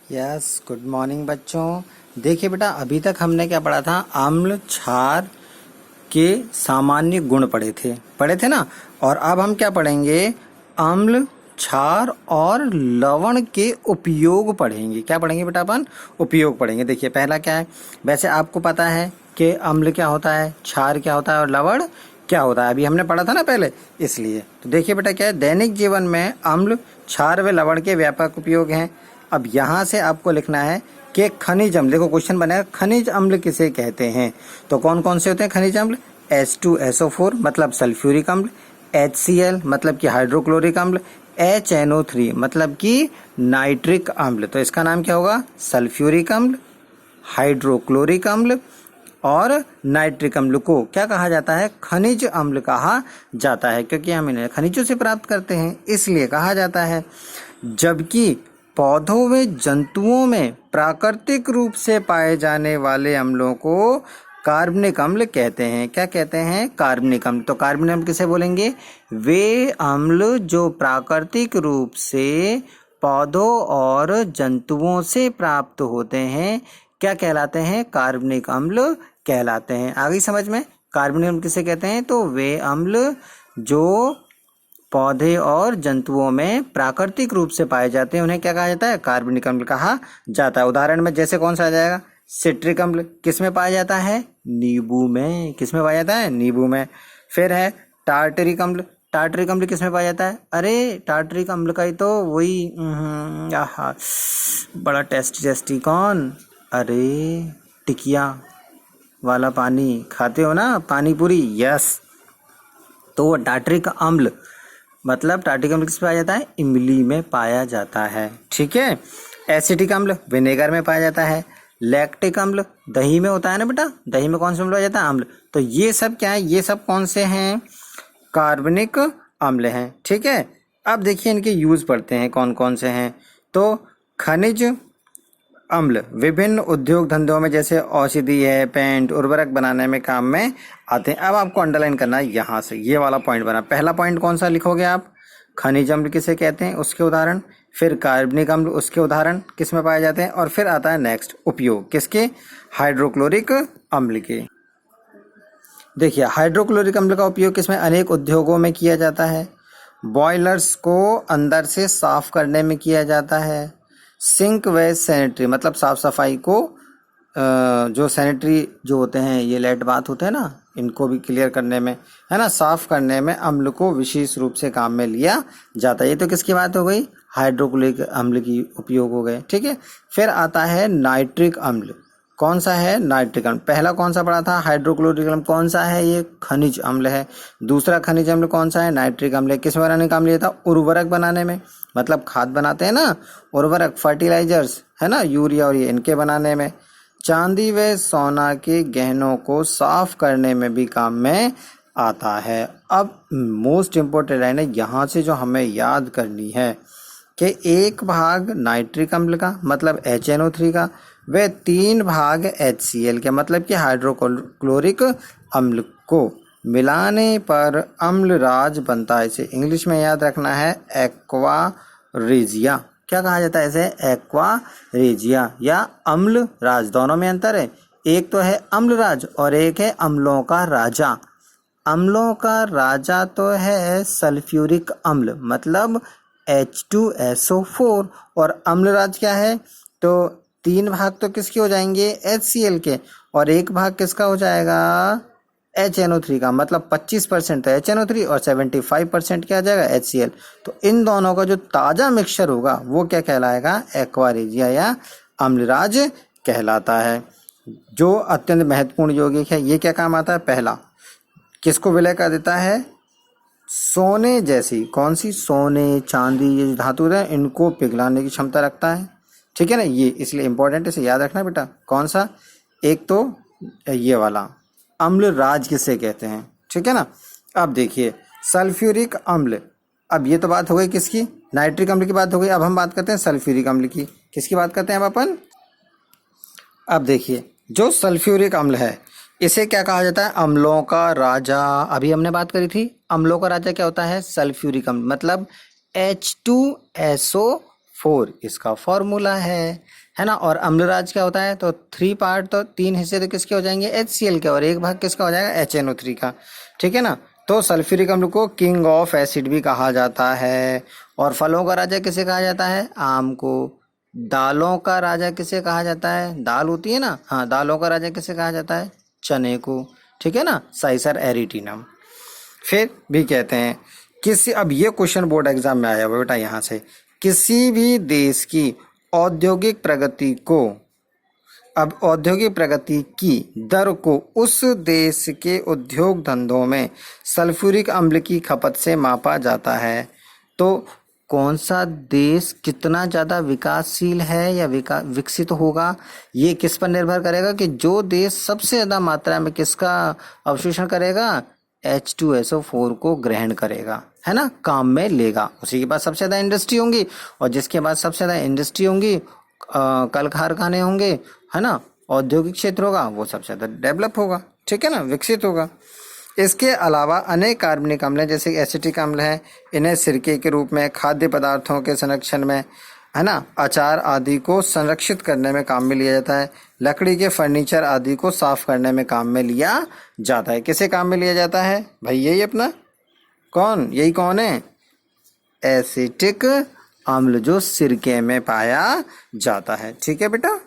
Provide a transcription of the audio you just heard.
Yes, good morning बच्चों। देखिए बेटा, अभी तक हमने क्या पढ़ा था? अम्ल क्षार के सामान्य गुण पढ़े थे ना। और अब हम क्या पढ़ेंगे? अम्ल क्षार और लवण के उपयोग पढ़ेंगे। क्या पढ़ेंगे बेटा? अपन उपयोग पढ़ेंगे। देखिए, पहला क्या है? वैसे आपको पता है कि अम्ल क्या होता है, क्षार क्या होता है और लवण क्या होता है। अभी हमने पढ़ा था ना पहले, इसलिए। तो देखिए बेटा, क्या है, दैनिक जीवन में अम्ल क्षार व लवण के व्यापक उपयोग हैं। अब यहाँ से आपको लिखना है कि खनिज अम्ल, देखो क्वेश्चन बनेगा, खनिज अम्ल किसे कहते हैं? तो कौन कौन से होते हैं खनिज अम्ल? H2SO4 मतलब सल्फ्यूरिक अम्ल, HCl मतलब कि हाइड्रोक्लोरिक अम्ल, HNO3 मतलब कि नाइट्रिक अम्ल। तो इसका नाम क्या होगा? सल्फ्यूरिक अम्ल, हाइड्रोक्लोरिक अम्ल और नाइट्रिक अम्ल को क्या कहा जाता है? खनिज अम्ल कहा जाता है, क्योंकि हम इन्हें खनिजों से प्राप्त करते हैं, इसलिए कहा जाता है। जबकि पौधों व जंतुओं में प्राकृतिक रूप से पाए जाने वाले अम्लों को कार्बनिक अम्ल कहते हैं। क्या कहते हैं? कार्बनिक अम्ल। तो कार्बनिक अम्ल किसे बोलेंगे? वे अम्ल जो प्राकृतिक रूप से पौधों और जंतुओं से प्राप्त होते हैं, क्या कहलाते हैं? कार्बनिक अम्ल कहलाते हैं। आ गई समझ में? कार्बनिक अम्ल किसे कहते हैं? तो वे अम्ल जो पौधे और जंतुओं में प्राकृतिक रूप से पाए जाते हैं, उन्हें क्या कहा जाता है? कार्बनिक अम्ल कहा जाता है। उदाहरण में जैसे कौन सा आ जाएगा? सिट्रिक अम्ल किस में पाया जाता है? नींबू में। किस में पाया जाता है? नींबू में। फिर है टार्टरिक अम्ल। टार्टरिक अम्ल किस में पाया जाता है? अरे, टार्टरिक अम्ल का ही तो वही आहा, बड़ा टेस्टी कौन? अरे, टिकिया वाला पानी खाते हो ना, पानी पूरी। यस, तो वो टार्टरिक अम्ल मतलब टार्टरिक अम्ल किस में पाया जाता है? इमली में पाया जाता है। ठीक है। एसिटिक अम्ल विनेगर में पाया जाता है। लैक्टिक अम्ल दही में होता है ना बेटा। दही में कौन सा अम्ल पाया जाता है? अम्ल। तो ये सब क्या है? ये सब कौन से हैं? कार्बनिक अम्ल हैं। ठीक है। अब देखिए इनके यूज पढ़ते हैं, कौन कौन से हैं। तो खनिज अम्ल विभिन्न उद्योग धंधों में जैसे औषधि है, पेंट, उर्वरक बनाने में काम में आते हैं। अब आपको अंडरलाइन करना है यहाँ से, ये वाला पॉइंट बना। पहला पॉइंट कौन सा लिखोगे आप? खनिज अम्ल किसे कहते हैं, उसके उदाहरण। फिर कार्बनिक अम्ल, उसके उदाहरण किस में पाए जाते हैं। और फिर आता है नेक्स्ट उपयोग, किसके? हाइड्रोक्लोरिक अम्ल के। देखिए, हाइड्रोक्लोरिक अम्ल का उपयोग किसमें? अनेक उद्योगों में किया जाता है। बॉयलर्स को अंदर से साफ करने में किया जाता है। सिंक व सैनिटरी मतलब साफ सफाई को, जो सैनिटरी जो होते हैं, ये लेट बाथ होते हैं ना, इनको भी क्लियर करने में, है ना, साफ करने में अम्ल को विशेष रूप से काम में लिया जाता है। ये तो किसकी बात हो गई? हाइड्रोक्लोरिक अम्ल की उपयोग हो गए। ठीक है। फिर आता है नाइट्रिक अम्ल। कौन सा है? नाइट्रिक अम्ल। पहला कौन सा पढ़ा था? हाइड्रोक्लोरिक अम्ल। कौन सा है? ये खनिज अम्ल है। दूसरा खनिज अम्ल कौन सा है? नाइट्रिक अम्ल है। किस में बनाने का काम लिया था? उर्वरक बनाने में, मतलब खाद बनाते हैं ना, उर्वरक, फर्टिलाइजर्स, है ना, यूरिया और ये, इनके बनाने में। चांदी व सोना के गहनों को साफ करने में भी काम में आता है। अब मोस्ट इम्पोर्टेंट लाइन है यहाँ से जो हमें याद करनी है कि 1 भाग नाइट्रिक अम्ल का मतलब HNO3 का, व 3 भाग HCl के मतलब कि हाइड्रोक्लोरिक अम्ल को मिलाने पर अम्लराज बनता है। इसे इंग्लिश में याद रखना है एक्वा रेजिया। क्या कहा जाता है इसे? एक्वा रेजिया या अम्ल राज। दोनों में अंतर है, एक तो है अम्लराज और एक है अम्लों का राजा। अम्लों का राजा तो है सल्फ्यूरिक अम्ल मतलब H2SO4, और अम्लराज क्या है? तो 3 भाग तो किसके हो जाएंगे? HCl के, और 1 भाग किसका हो जाएगा? HNO3 का, मतलब 25% तो HNO3 और 75% क्या आ जाएगा? HCl। तो इन दोनों का जो ताज़ा मिक्सचर होगा वो क्या कहलाएगा? एक्वा रेजिया या अम्लराज कहलाता है। जो अत्यंत महत्वपूर्ण यौगिक है, ये क्या काम आता है? पहला, किसको विलय कर देता है? सोने जैसी, कौन सी? सोने, चांदी, ये धातु है, इनको पिघलाने की क्षमता रखता है। ठीक है ना, ये इसलिए इंपॉर्टेंट है, इसे याद रखना बेटा। कौन सा? एक तो ये वाला अम्ल राज किसे कहते हैं। ठीक है ना। अब देखिए सल्फ्यूरिक अम्ल। अब ये तो बात हो गई किसकी? नाइट्रिक अम्ल की बात हो गई। अब हम बात करते हैं सल्फ्यूरिक अम्ल की। किसकी बात करते हैं अब अपन? अब देखिए, जो सल्फ्यूरिक अम्ल है, इसे क्या कहा जाता है? अम्लों का राजा। अभी हमने बात करी थी, अम्लों का राजा क्या होता है? सल्फ्यूरिक अम्ल मतलब H2SO4 4 इसका फॉर्मूला है ना। और अम्लराज क्या होता है, तो 3 पार्ट, तो 3 हिस्से तो किसके हो जाएंगे, HCl के, और 1 भाग किसका हो जाएगा, HNO3 का, ठीक है ना। तो सल्फ्यूरिक अम्ल को किंग ऑफ एसिड भी कहा जाता है। और फलों का राजा किसे कहा जाता है, आम को। दालों का राजा किसे कहा जाता है, दाल होती है ना, हाँ, दालों का राजा किसे कहा जाता है, चने को, ठीक है ना, साइसर एरिटिनम। फिर भी कहते हैं किसी, अब ये क्वेश्चन बोर्ड एग्जाम में आया हुआ बेटा, यहाँ से किसी भी देश की औद्योगिक प्रगति को, अब औद्योगिक प्रगति की दर को उस देश के उद्योग धंधों में सल्फ्यूरिक अम्ल की खपत से मापा जाता है। तो कौन सा देश कितना ज़्यादा विकासशील है या विकसित होगा, ये किस पर निर्भर करेगा, कि जो देश सबसे ज़्यादा मात्रा में किसका अवशोषण करेगा, H2SO4 को ग्रहण करेगा, है ना, काम में लेगा, उसी के पास सबसे ज़्यादा इंडस्ट्री होंगी, और जिसके पास सबसे ज़्यादा इंडस्ट्री होंगी, कल कारखाने होंगे, है ना, औद्योगिक क्षेत्र होगा, वो सबसे ज़्यादा डेवलप होगा, ठीक है ना, विकसित होगा। इसके अलावा अनेक कार्बनिक अम्ल हैं, जैसे एसिटिक अम्ल है, इन्हें सिरके के रूप में, खाद्य पदार्थों के संरक्षण में, है ना, अचार आदि को संरक्षित करने में काम में लिया जाता है। लकड़ी के फर्नीचर आदि को साफ करने में काम में लिया जाता है। किसे काम में लिया जाता है भाई, यही अपना कौन, यही कौन है, एसिटिक अम्ल, जो सिरके में पाया जाता है, ठीक है बेटा।